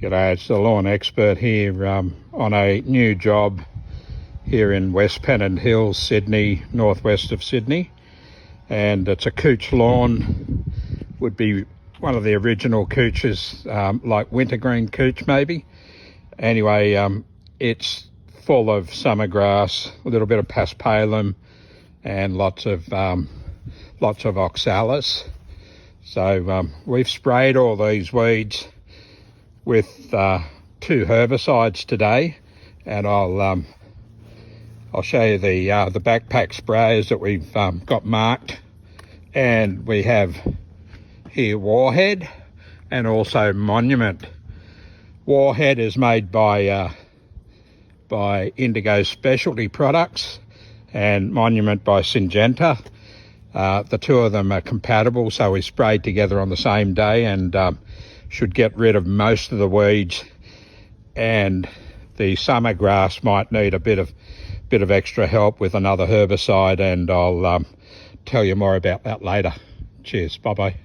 G'day, it's the lawn expert here on a new job here in West Pennant Hills, Sydney, northwest of Sydney. And it's a couch lawn, would be one of the original couches, like wintergreen couch maybe. Anyway, it's full of summer grass, a little bit of paspalum and lots of oxalis. So we've sprayed all these weeds with 2 herbicides today, and I'll show you the backpack sprayers that we've got marked. And we have here Warhead and also Monument. Warhead is made by Indigo Specialty Products, and Monument by Syngenta. The two of them are compatible, so we sprayed together on the same day, and should get rid of most of the weeds. And the summer grass might need a bit of extra help with another herbicide, and I'll tell you more about that later. Cheers, bye bye.